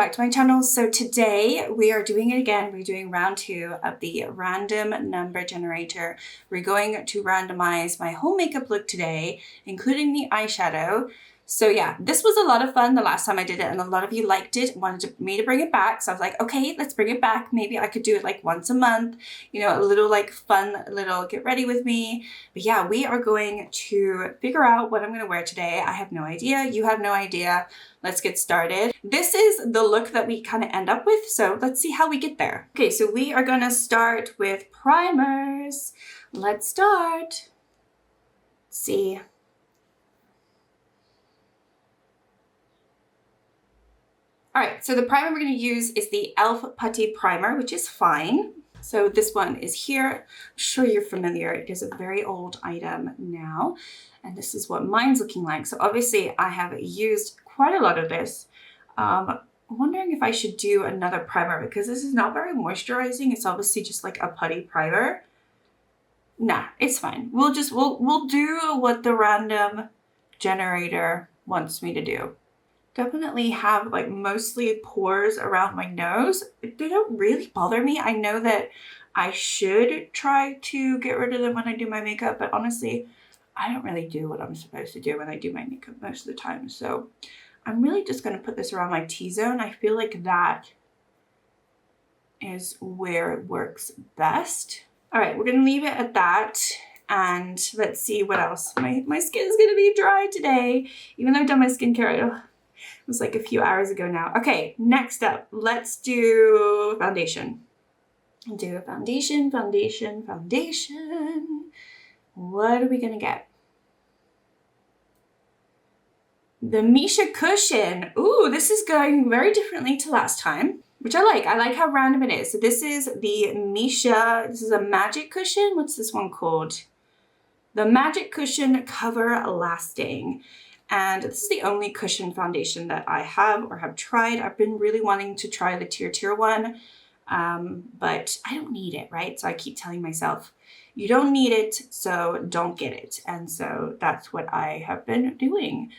back to my channel. So today we are doing it again. We're doing round 2 of the random number generator. We're going to randomize my whole makeup look today, including the eyeshadow. So yeah, this was a lot of fun the last time I did it, and a lot of you liked it, wanted me to bring it back. So I was like, okay, let's bring it back. Maybe I could do it like once a month, you know, a little like fun little get ready with me. But yeah, we are going to figure out what I'm going to wear today. I have no idea. You have no idea. Let's get started. This is the look that we kind of end up with. So let's see how we get there. Okay, so we are going to start with primers. Let's start. Let's see. All right, so the primer we're going to use is the e.l.f. Putty Primer, which is fine. So this one is here. I'm sure you're familiar. It is a very old item now, and this is what mine's looking like. So obviously I have used quite a lot of this. I'm wondering if I should do another primer because this is not very moisturizing. It's obviously just like a putty primer. Nah, it's fine. We'll do what the random generator wants me to do. Definitely have like mostly pores around my nose. They don't really bother me. I know that I should try to get rid of them when I do my makeup, but honestly, I don't really do what I'm supposed to do when I do my makeup most of the time. So I'm really just going to put this around my T-zone. I feel like that is where it works best. All right, we're going to leave it at that. And let's see what else. My skin is going to be dry today, even though I've done my skincare. It was like a few hours ago now. Okay, next up, let's do foundation. Do foundation, foundation, foundation. What are we gonna get? The Misha cushion. Ooh, this is going very differently to last time, which I like. I like how random it is. So this is the Misha, this is a magic cushion. What's this one called? The Magic Cushion Cover Lasting. And this is the only cushion foundation that I have or have tried. I've been really wanting to try the Tier one, but I don't need it, right? So I keep telling myself, you don't need it, so don't get it. And so that's what I have been doing.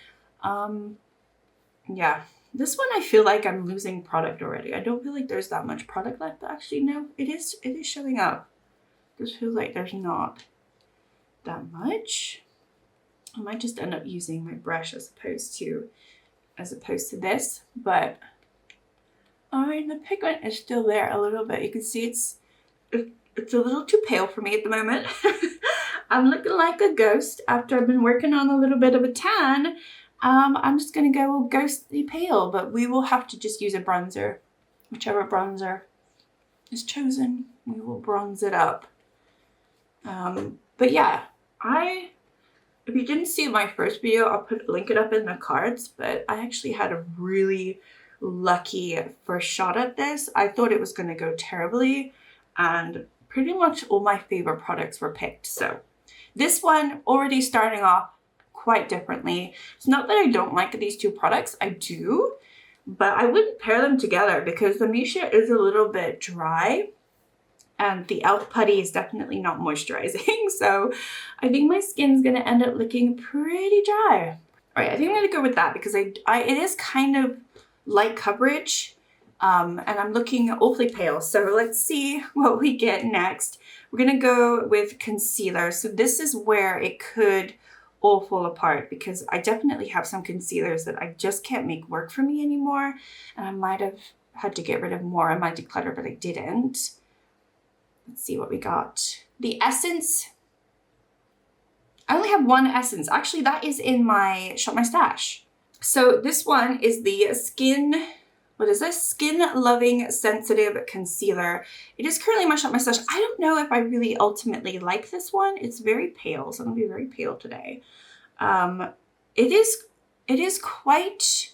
Yeah, this one I feel like I'm losing product already. I don't feel like there's that much product left, but actually no, it is showing up. This feels like there's not that much. I might just end up using my brush as opposed to this, but all right, the pigment is still there a little bit. You can see it's a little too pale for me at the moment. I'm looking like a ghost after I've been working on a little bit of a tan. I'm just gonna go ghostly pale, but we will have to just use a bronzer. Whichever bronzer is chosen, we will bronze it up. But yeah, if you didn't see my first video, I'll link it up in the cards, but I actually had a really lucky first shot at this. I thought it was going to go terribly, and pretty much all my favorite products were picked. So this one already starting off quite differently. It's not that I don't like these two products, I do, but I wouldn't pair them together because the Misha is a little bit dry. And the e.l.f. Putty is definitely not moisturizing. So I think my skin's gonna end up looking pretty dry. All right, I think I'm gonna go with that because it is kind of light coverage and I'm looking awfully pale. So let's see what we get next. We're gonna go with concealer. So this is where it could all fall apart because I definitely have some concealers that I just can't make work for me anymore. And I might have had to get rid of more. I might declutter, but I didn't. Let's see what we got. The Essence. I only have one Essence. Actually, that is in my Shop My Stash. So this one is the what is this? Skin Loving Sensitive Concealer. It is currently in my Shop My Stash. I don't know if I really ultimately like this one. It's very pale, so I'm gonna be very pale today. It is quite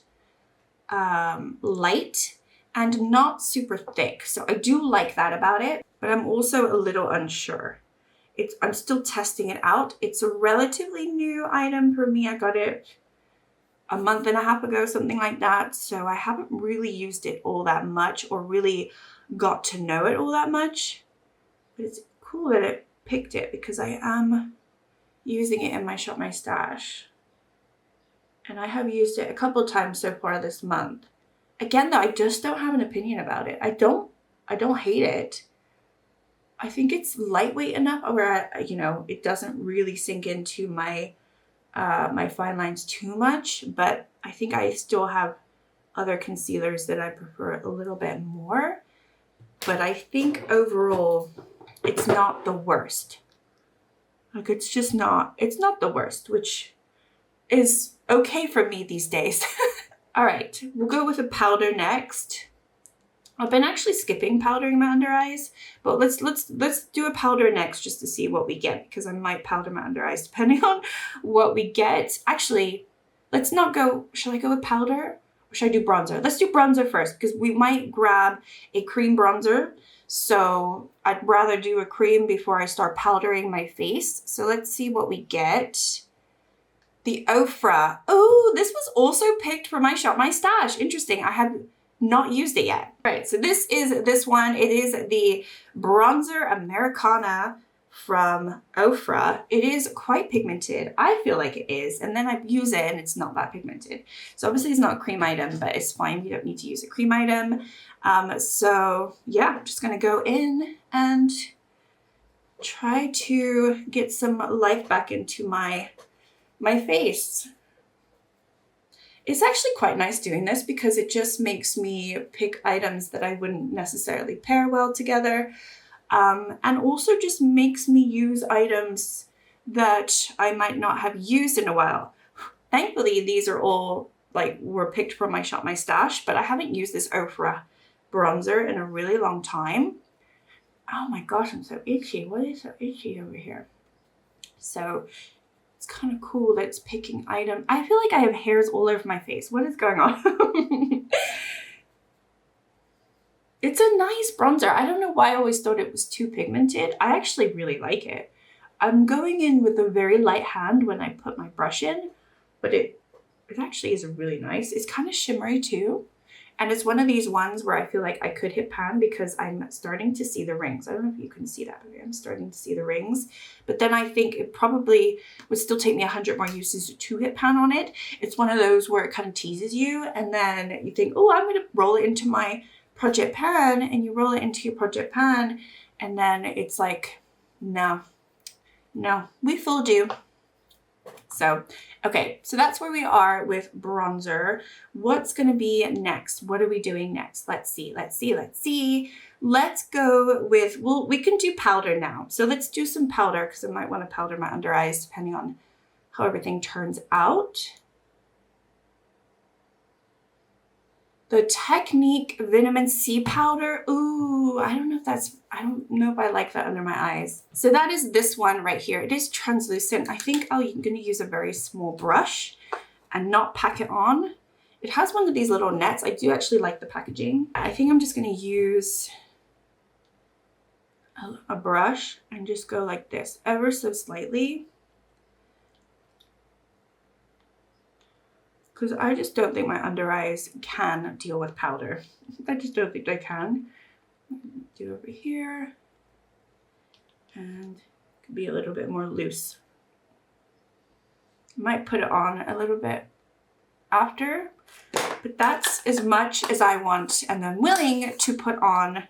light and not super thick. So I do like that about it. But I'm also a little unsure. I'm still testing it out. It's a relatively new item for me. I got it a month and a half ago, something like that. So I haven't really used it all that much or really got to know it all that much. But it's cool that it picked it because I am using it in my Shop My Stash. And I have used it a couple times so far this month. Again, though, I just don't have an opinion about it. I don't hate it. I think it's lightweight enough where, you know, it doesn't really sink into my my fine lines too much, but I think I still have other concealers that I prefer a little bit more. But I think overall, it's not the worst. Like, it's just not, it's not the worst, which is okay for me these days. All right, we'll go with a powder next. I've been actually skipping powdering my under eyes, but let's do a powder next just to see what we get, because I might powder my under eyes depending on what we get. Actually, let's not go, shall I go with powder or should I do bronzer? Let's do bronzer first, because we might grab a cream bronzer. So I'd rather do a cream before I start powdering my face. So let's see what we get. The Ofra. Oh, this was also picked for my shop, my stash. Interesting. I have not used it yet. All right, so this is this one. It is the bronzer Americana from Ofra. It is quite pigmented. I feel like it is, and then I use it and it's not that pigmented. So obviously it's not a cream item, but it's fine. You don't need to use a cream item. So yeah, I'm just gonna go in and try to get some life back into my face. It's actually quite nice doing this because it just makes me pick items that I wouldn't necessarily pair well together. And also just makes me use items that I might not have used in a while. Thankfully, these are all were picked from my shop, my stash, but I haven't used this Ofra bronzer in a really long time. Oh my gosh, I'm so itchy. What is so itchy over here? So it's kind of cool that it's picking item. I feel like I have hairs all over my face. What is going on? It's a nice bronzer. I don't know why I always thought it was too pigmented. I actually really like it. I'm going in with a very light hand when I put my brush in, but it actually is really nice. It's kind of shimmery too. And it's one of these ones where I feel like I could hit pan because I'm starting to see the rings. I don't know if you can see that, but I'm starting to see the rings. But then I think it probably would still take me 100 more uses to hit pan on it. It's one of those where it kind of teases you and then you think, oh, I'm going to roll it into my project pan, and you roll it into your project pan and then it's like, no, we fooled you. So, okay, so that's where we are with bronzer. What's going to be next? What are we doing next? Let's see. Let's go with, well, we can do powder now. So let's do some powder because I might want to powder my under eyes depending on how everything turns out. The Technic Vitamin C powder. Ooh, I don't know if I like that under my eyes. So that is this one right here. It is translucent. I think I'm going to use a very small brush and not pack it on. It has one of these little nets. I do actually like the packaging. I think I'm just going to use a brush and just go like this, ever so slightly. Because I just don't think my under eyes can deal with powder. I just don't think they can. Do over here. And it could be a little bit more loose. Might put it on a little bit after, but that's as much as I want and I'm willing to put on.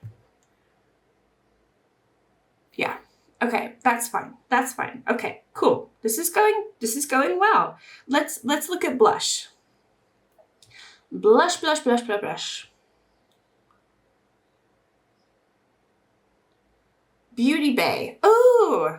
Yeah. Okay, that's fine. That's fine. Okay, cool. This is going well. Let's look at blush. Blush. Beauty Bay. Oh,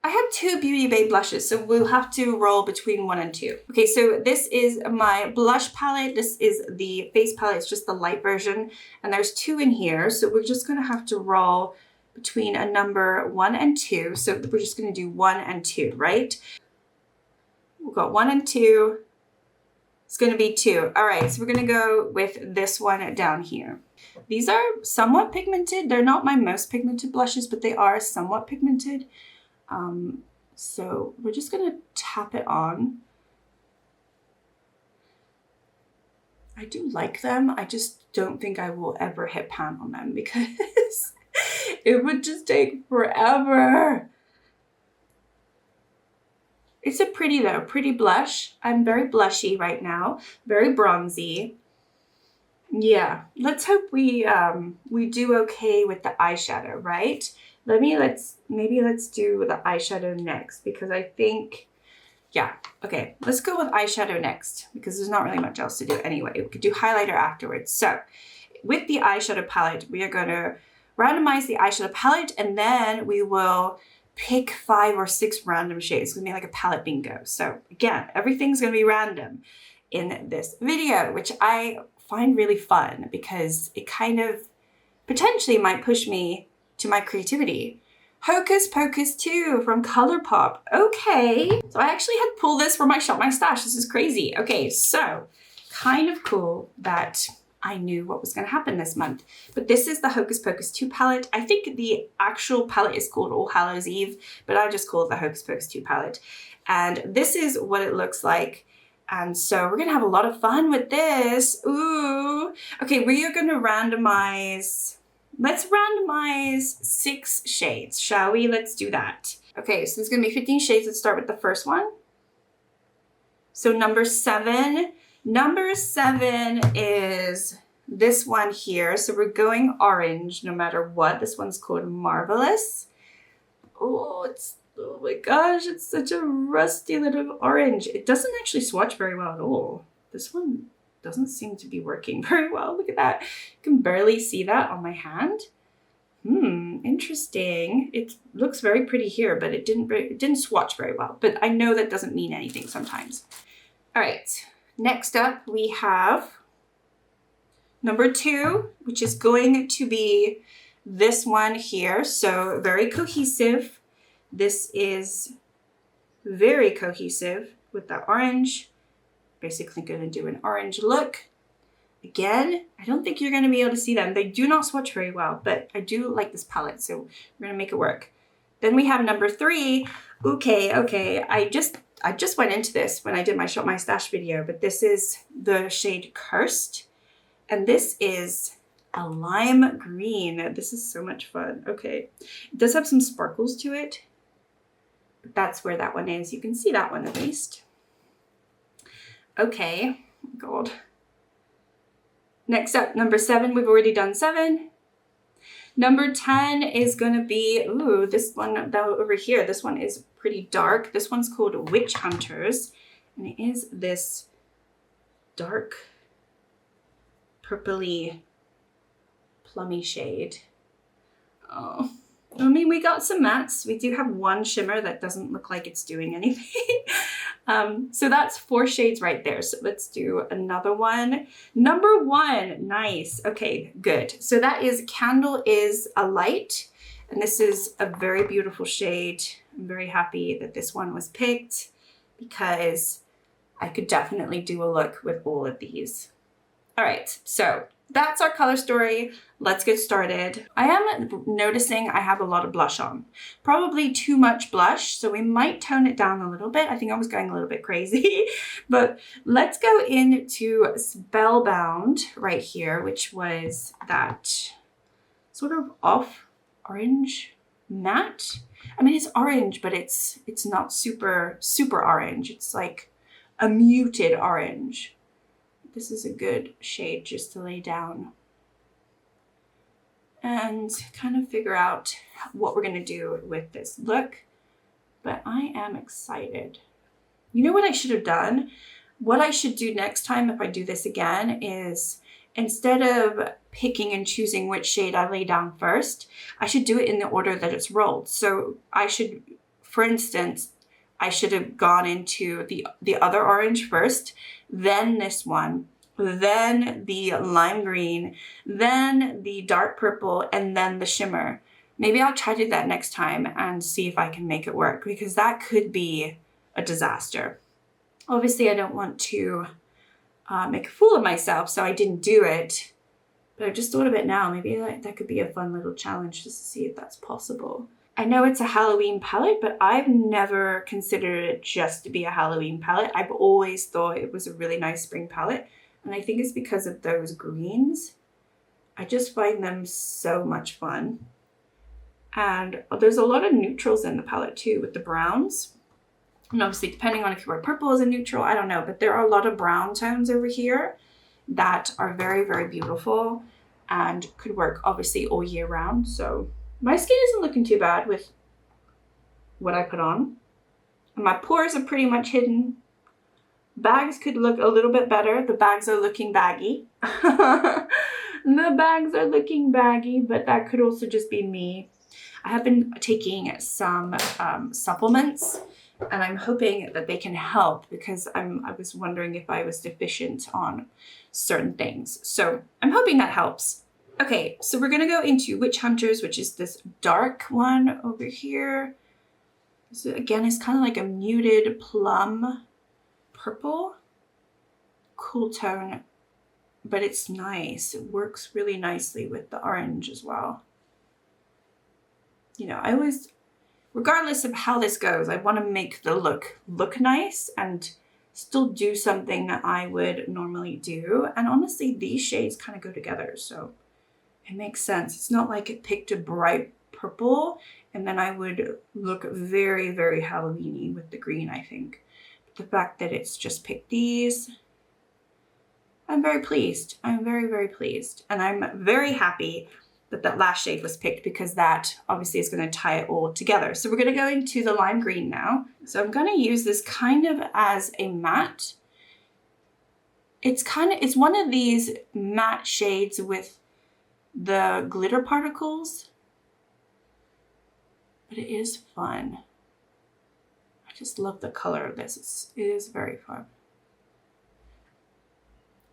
I have two Beauty Bay blushes, so we'll have to roll between 1 and 2. Okay, so this is my blush palette. This is the face palette. It's just the light version, and there's 2 in here, so we're just gonna have to roll between a number 1 and 2. So we're just gonna do 1 and 2, right? We've got 1 and 2. It's gonna be 2. All right, so we're gonna go with this one down here. These are somewhat pigmented. They're not my most pigmented blushes, but they are somewhat pigmented. So we're just gonna tap it on. I do like them. I just don't think I will ever hit pan on them because it would just take forever. It's a pretty blush. I'm very blushy right now, very bronzy. Yeah, let's hope we do okay with the eyeshadow, right? Maybe let's do the eyeshadow next, because I think, yeah, okay, let's go with eyeshadow next because there's not really much else to do anyway. We could do highlighter afterwards. So with the eyeshadow palette, we are going to randomize the eyeshadow palette, and then we will pick 5 or 6 random shades. It's gonna be like a palette bingo. So again, everything's gonna be random in this video, which I find really fun because it kind of potentially might push me to my creativity. Hocus Pocus 2 from Colourpop. Okay, so I actually had pulled this for my Shop My Stash. This is crazy. Okay, so kind of cool that I knew what was going to happen this month. But this is the Hocus Pocus 2 palette. I think the actual palette is called All Hallows Eve, but I just call it the Hocus Pocus 2 palette. And this is what it looks like. And so we're going to have a lot of fun with this. Ooh. Okay, we are going to randomize. Let's randomize 6 shades, shall we? Let's do that. Okay, so there's going to be 15 shades. Let's start with the first one. So number 7. Number 7 is this one here. So we're going orange no matter what. This one's called Marvelous. Oh my gosh, it's such a rusty little orange. It doesn't actually swatch very well at all. This one doesn't seem to be working very well. Look at that. You can barely see that on my hand. Interesting. It looks very pretty here, but it didn't swatch very well. But I know that doesn't mean anything sometimes. All right. Next up, we have number 2, which is going to be this one here. So very cohesive. This is very cohesive with the orange. Basically going to do an orange look. Again, I don't think you're going to be able to see them. They do not swatch very well, but I do like this palette, so we're going to make it work. Then we have number 3. Okay. I just went into this when I did my Shop My Stash video, but this is the shade Cursed. And this is a lime green. This is so much fun. Okay. It does have some sparkles to it, but that's where that one is. You can see that one at least. Okay. God. Next up, number 7. We've already done 7. Number 10 is going to be, ooh, this one over here. This one is pretty dark. This one's called Witch Hunters. And it is this dark purpley plummy shade. Oh, I mean, we got some mattes. We do have one shimmer that doesn't look like it's doing anything. So that's 4 shades right there. So let's do another one. Number 1, nice. Okay, good. So that is Candle is a Light. And this is a very beautiful shade. I'm very happy that this one was picked because I could definitely do a look with all of these. All right, so that's our color story. Let's get started. I am noticing I have a lot of blush on. Probably too much blush, so we might tone it down a little bit. I think I was going a little bit crazy. But let's go into Spellbound right here, which was that sort of off orange matte. I mean, it's orange, but it's not super orange. It's like a muted orange. This is a good shade just to lay down and kind of figure out what we're going to do with this look. But I am excited. You know what I should have done? What I should do next time if I do this again is instead of picking and choosing which shade I lay down first, I should do it in the order that it's rolled. So I should, for instance, I should have gone into the other orange first, then this one, then the lime green, then the dark purple, and then the shimmer. Maybe I'll try to do that next time and see if I can make it work, because that could be a disaster. Obviously, I don't want to make a fool of myself, so I didn't do it. But I just thought of it now. Maybe that could be a fun little challenge just to see if that's possible. I know it's a Halloween palette, but I've never considered it just to be a Halloween palette. I've always thought it was a really nice spring palette. And I think it's because of those greens. I just find them so much fun. And there's a lot of neutrals in the palette too, with the browns. And obviously, depending on if you wear purple as a neutral, I don't know, but there are a lot of brown tones over here. that are very, very beautiful and could work obviously all year round. So my skin isn't looking too bad with what I put on. And my pores are pretty much hidden. Bags could look a little bit better. The bags are looking baggy. The bags are looking baggy, but that could also just be me. I have been taking some supplements, and I'm hoping that they can help because I was wondering if I was deficient on certain things. So I'm hoping that helps. Okay, so we're gonna go into Witch Hunters, which is this dark one over here. So again, it's kind of like a muted plum purple, cool tone, but it's nice. It works really nicely with the orange as well. You know, I always, regardless of how this goes, I want to make the look nice and still do something that I would normally do. And honestly, these shades kind of go together, so it makes sense. It's not like it picked a bright purple and then I would look very, very Halloween-y with the green, I think. The fact that it's just picked these, I'm very pleased. I'm very, very pleased. And I'm very happy that that last shade was picked because that obviously is going to tie it all together. So we're going to go into the lime green now. So I'm going to use this kind of as a matte. It's one of these matte shades with the glitter particles, but it is fun. I just love the color of this. It is very fun.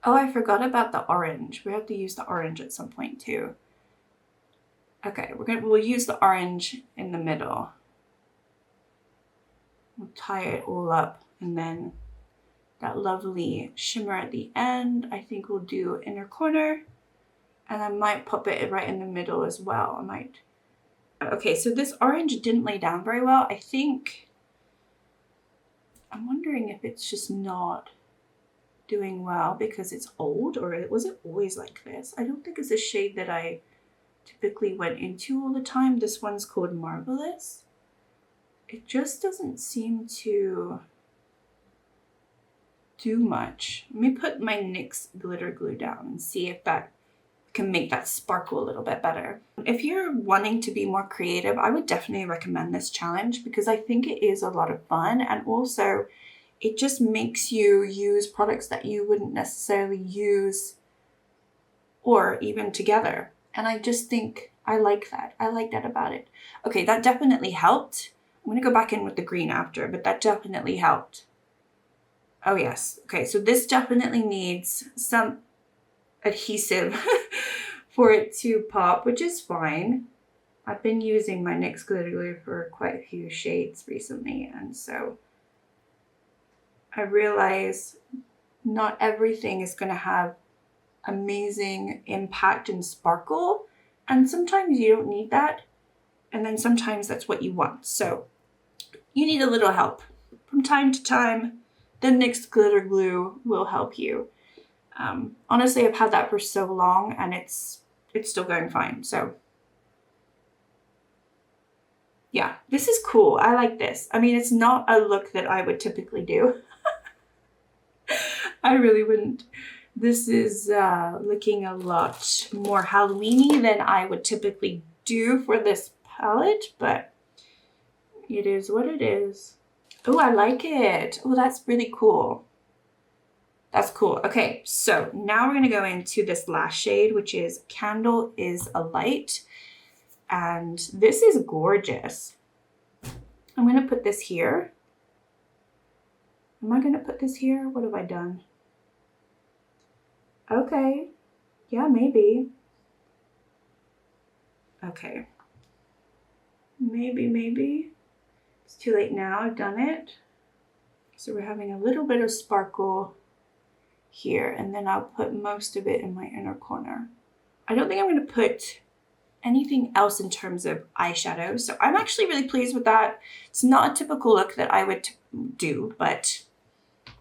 Oh, I forgot about the orange. We have to use the orange at some point too. Okay, we'll use the orange in the middle. We'll tie it all up, and then that lovely shimmer at the end. I think we'll do inner corner, and I might pop it right in the middle as well. I might. Okay, so this orange didn't lay down very well. I'm wondering if it's just not doing well because it's old, or was it always like this? I don't think it's a shade that I typically went into all the time. This one's called Marvelous. It just doesn't seem to do much. Let me put my NYX glitter glue down and see if that can make that sparkle a little bit better. If you're wanting to be more creative, I would definitely recommend this challenge because I think it is a lot of fun, and also it just makes you use products that you wouldn't necessarily use or even together. And I just think I like that. I like that about it. Okay, that definitely helped. I'm gonna go back in with the green after, but that definitely helped. Oh yes, okay, so this definitely needs some adhesive for it to pop, which is fine. I've been using my NYX glitter glue for quite a few shades recently, and so I realize not everything is gonna have amazing impact and sparkle, and sometimes you don't need that, and then sometimes that's what you want. So you need a little help from time to time. The NYX glitter glue will help you. Honestly, I've had that for so long and it's still going fine. So yeah, this is cool. I like this. I mean, it's not a look that I would typically do. I really wouldn't. This is looking a lot more Halloween-y than I would typically do for this palette, but it is what it is. Oh, I like it. Oh, that's really cool. That's cool. Okay, so now we're gonna go into this last shade, which is Candle is a Light. And this is gorgeous. I'm gonna put this here. Am I gonna put this here? What have I done? Okay, yeah, maybe. Okay, maybe. It's too late now, I've done it. So we're having a little bit of sparkle here, and then I'll put most of it in my inner corner. I don't think I'm gonna put anything else in terms of eyeshadow, so I'm actually really pleased with that. It's not a typical look that I would do, but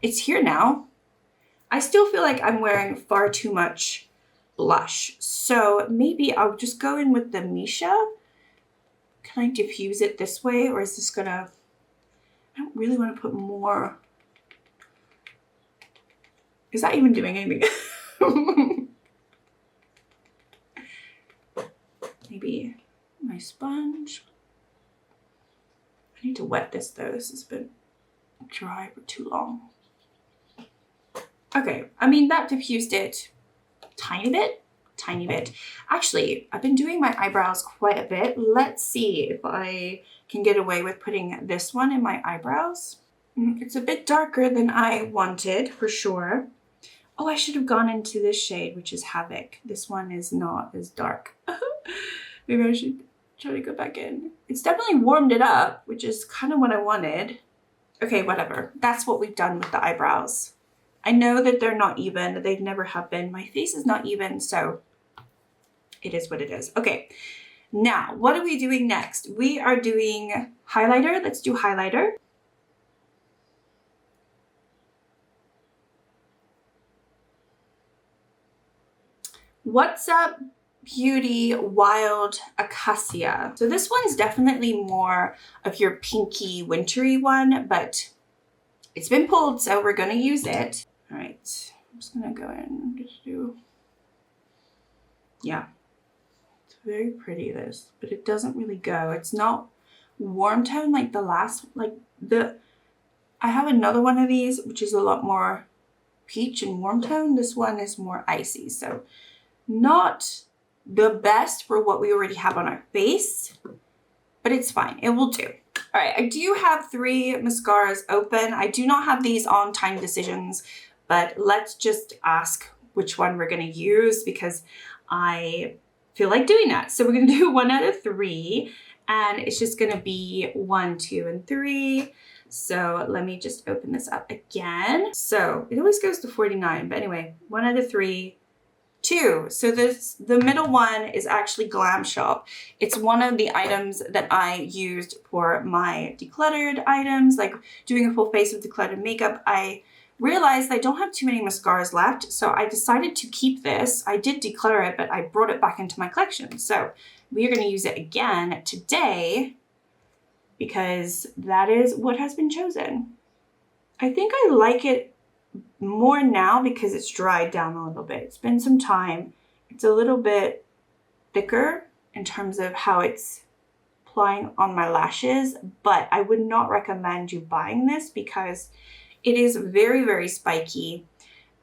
it's here now. I still feel like I'm wearing far too much blush, so maybe I'll just go in with the Misha. Can I diffuse it this way, or is this gonna, I don't really want to put more. Is that even doing anything? Maybe my sponge. I need to wet this though. This has been dry for too long. Okay, I mean that diffused it tiny bit. Actually, I've been doing my eyebrows quite a bit. Let's see if I can get away with putting this one in my eyebrows. It's a bit darker than I wanted, for sure. Oh, I should have gone into this shade, which is Havoc. This one is not as dark. Maybe I should try to go back in. It's definitely warmed it up, which is kind of what I wanted. Okay, whatever. That's what we've done with the eyebrows. I know that they're not even. They never have been. My face is not even, so it is what it is. Okay, now what are we doing next? We are doing highlighter. Let's do highlighter. What's Up Beauty Wild Acacia. So this one's definitely more of your pinky wintry one, but it's been pulled, so we're gonna use it. All right, I'm just gonna go in and just do, yeah. It's very pretty, this, but it doesn't really go. It's not warm tone like the last, I have another one of these, which is a lot more peach and warm tone. This one is more icy, so not the best for what we already have on our face, but it's fine. It will do. All right, I do have 3 mascaras open. I do not have these on Tiny Decisions, but let's just ask which one we're gonna use because I feel like doing that. So we're gonna do 1 out of 3, and it's just gonna be 1, 2, and 3. So let me just open this up again. So it always goes to 49, but anyway, 1 out of 3. 2. So the middle one is actually Glamshop. It's one of the items that I used for my decluttered items, like doing a full face of decluttered makeup. I realized I don't have too many mascaras left, so I decided to keep this. I did declutter it, but I brought it back into my collection. So we are going to use it again today because that is what has been chosen. I think I like it more now because it's dried down a little bit. It's been some time. It's a little bit thicker in terms of how it's applying on my lashes, but I would not recommend you buying this because it is very, very spiky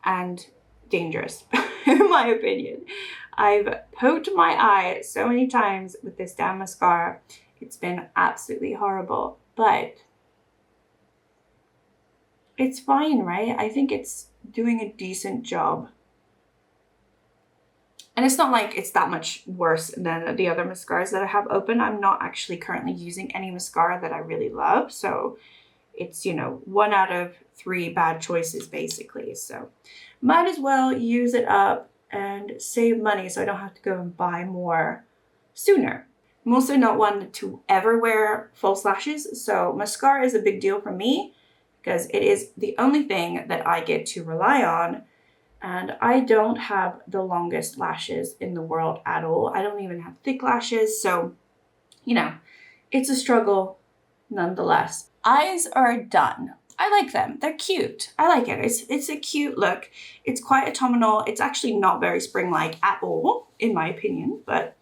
and dangerous, in my opinion. I've poked my eye so many times with this damn mascara. It's been absolutely horrible, but it's fine, right? I think it's doing a decent job. And it's not like it's that much worse than the other mascaras that I have open. I'm not actually currently using any mascara that I really love. So it's, you know, 1 out of 3 bad choices basically. So might as well use it up and save money so I don't have to go and buy more sooner. I'm also not one to ever wear false lashes. So mascara is a big deal for me, because it is the only thing that I get to rely on. And I don't have the longest lashes in the world at all. I don't even have thick lashes. So, you know, it's a struggle nonetheless. Eyes are done. I like them. They're cute. I like it. It's a cute look. It's quite autumnal. It's actually not very spring-like at all, in my opinion, but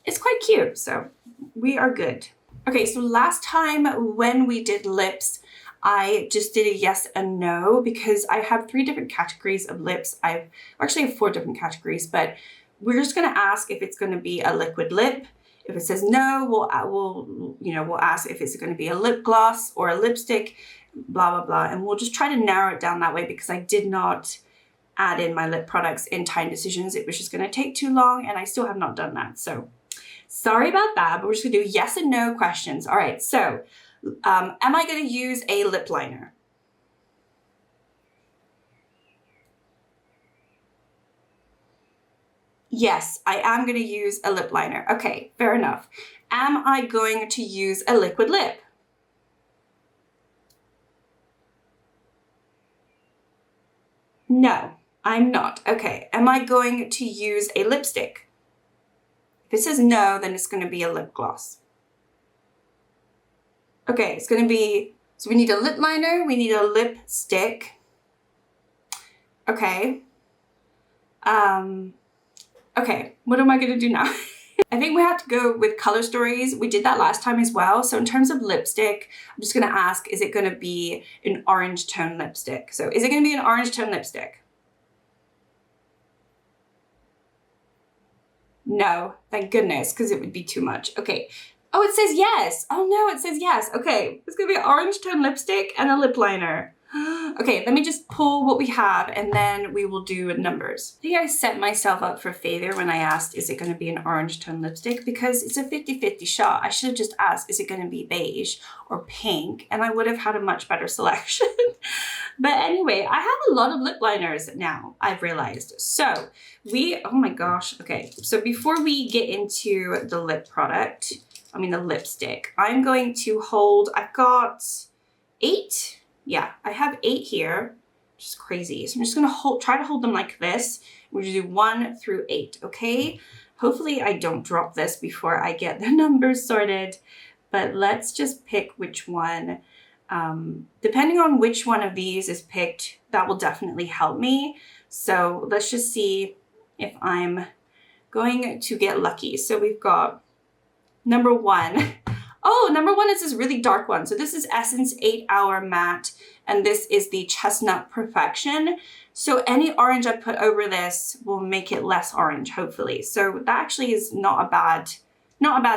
it's quite cute. So we are good. Okay, so last time when we did lips, I just did a yes and no because I have 3 different categories of lips. I actually have 4 different categories, but we're just gonna ask if it's gonna be a liquid lip. If it says no, we'll ask if it's gonna be a lip gloss or a lipstick, blah, blah, blah. And we'll just try to narrow it down that way because I did not add in my lip products in Tiny Decisions. It was just gonna take too long and I still have not done that. So sorry about that, but we're just gonna do yes and no questions. All right, so am I going to use a lip liner? Yes, I am going to use a lip liner. Okay, fair enough. Am I going to use a liquid lip? No, I'm not. Okay, am I going to use a lipstick? If it says no, then it's going to be a lip gloss. Okay, it's gonna be, so we need a lip liner, we need a lipstick. Okay. Okay, what am I gonna do now? I think we have to go with color stories. We did that last time as well. So in terms of lipstick, I'm just gonna ask, is it gonna be an orange tone lipstick? So is it gonna be an orange tone lipstick? No, thank goodness, because it would be too much. Okay. Oh, it says yes. Oh no, it says yes. Okay, it's gonna be an orange tone lipstick and a lip liner. Okay, let me just pull what we have and then we will do numbers. I think I set myself up for failure when I asked, is it gonna be an orange tone lipstick? Because it's a 50-50 shot. I should have just asked, is it gonna be beige or pink? And I would have had a much better selection. But anyway, I have a lot of lip liners now, I've realized. So oh my gosh, okay. So before we get into the lip product, the lipstick, I'm going to hold, I've got 8. Yeah, I have 8 here, which is crazy. So I'm just gonna try to hold them like this. We're gonna do 1 through 8, okay? Hopefully I don't drop this before I get the numbers sorted, but let's just pick which one. Depending on which one of these is picked, that will definitely help me. So let's just see if I'm going to get lucky. So we've got number 1. Oh, number 1 is this really dark one. So this is Essence 8 Hour Matte, and this is the Chestnut Perfection. So any orange I put over this will make it less orange, hopefully. So that actually is not a bad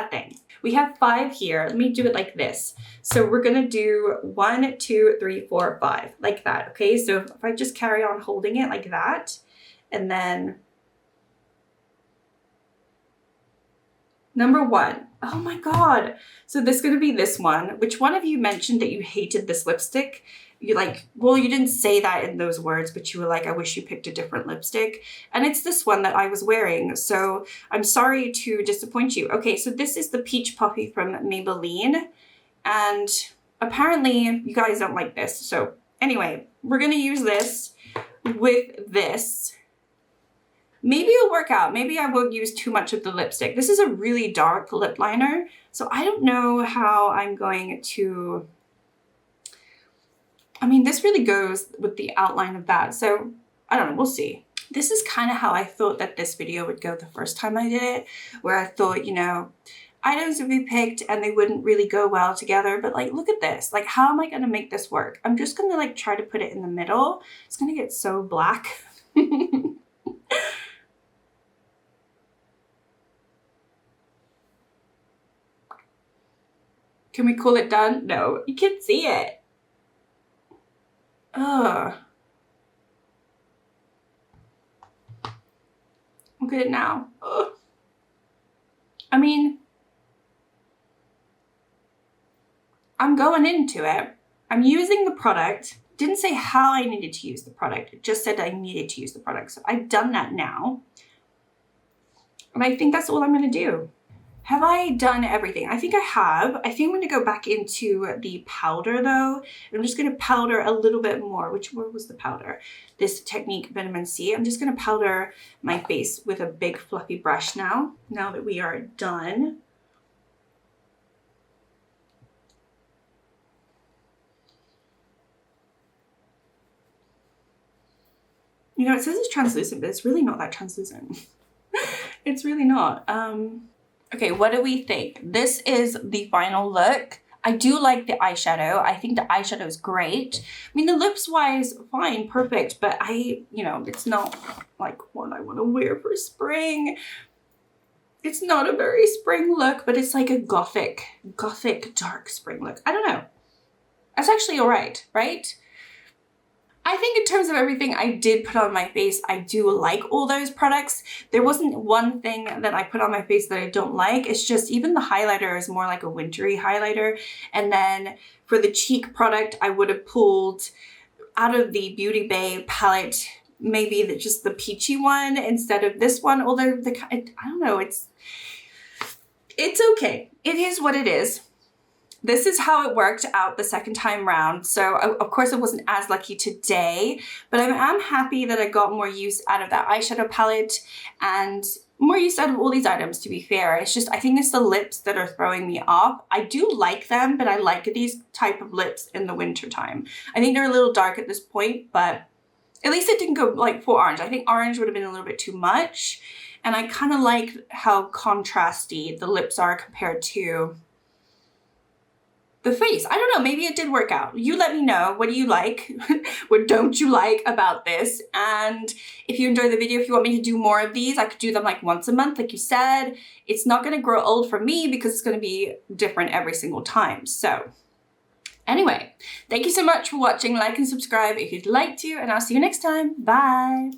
thing. We have 5 here. Let me do it like this. So we're gonna do 1, 2, 3, 4, 5, like that, okay? So if I just carry on holding it like that, and then number 1. Oh my God. So this is gonna be this one. Which one of you mentioned that you hated this lipstick? You well, you didn't say that in those words, but you were like, I wish you picked a different lipstick. And it's this one that I was wearing. So I'm sorry to disappoint you. Okay, so this is the Peach Puppy from Maybelline. And apparently you guys don't like this. So anyway, we're gonna use this with this. Maybe it'll work out. Maybe I won't use too much of the lipstick. This is a really dark lip liner, so I don't know how I'm going to, this really goes with the outline of that. So I don't know, we'll see. This is kind of how I thought that this video would go the first time I did it, where I thought, items would be picked and they wouldn't really go well together. But look at this. How am I gonna make this work? I'm just gonna try to put it in the middle. It's gonna get so black. Can we call it done? No, you can see it. Ugh. Look at it now. Ugh. I'm going into it. I'm using the product. Didn't say how I needed to use the product. It just said I needed to use the product. So I've done that now. And I think that's all I'm gonna do. Have I done everything? I think I have. I think I'm gonna go back into the powder though. I'm just gonna powder a little bit more. Where was the powder? This Technic Vitamin C. I'm just gonna powder my face with a big fluffy brush now that we are done. It says it's translucent, but it's really not that translucent. It's really not. Okay, what do we think? This is the final look. I do like the eyeshadow. I think the eyeshadow is great. The lips wise, fine, perfect, but it's not what I want to wear for spring. It's not a very spring look, but it's like a gothic dark spring look. I don't know. That's actually all right, right? I think in terms of everything I did put on my face, I do like all those products. There wasn't one thing that I put on my face that I don't like. It's just even the highlighter is more like a wintry highlighter. And then for the cheek product, I would have pulled out of the Beauty Bay palette, maybe just the peachy one instead of this one. Although I don't know, it's okay. It is what it is. This is how it worked out the second time round. So of course I wasn't as lucky today, but I'm happy that I got more use out of that eyeshadow palette and more use out of all these items, to be fair. It's just, I think it's the lips that are throwing me off. I do like them, but I like these type of lips in the winter time. I think they're a little dark at this point, but At least it didn't go like full orange. I think orange would have been a little bit too much. And I kind of like how contrasty the lips are compared to the face. I don't know, maybe it did work out. You let me know, what do you like? What don't you like about this? And if you enjoyed the video, if you want me to do more of these, I could do them like once a month, like you said. It's not gonna grow old for me because it's gonna be different every single time. So anyway, thank you so much for watching. Like and subscribe if you'd like to, and I'll see you next time. Bye.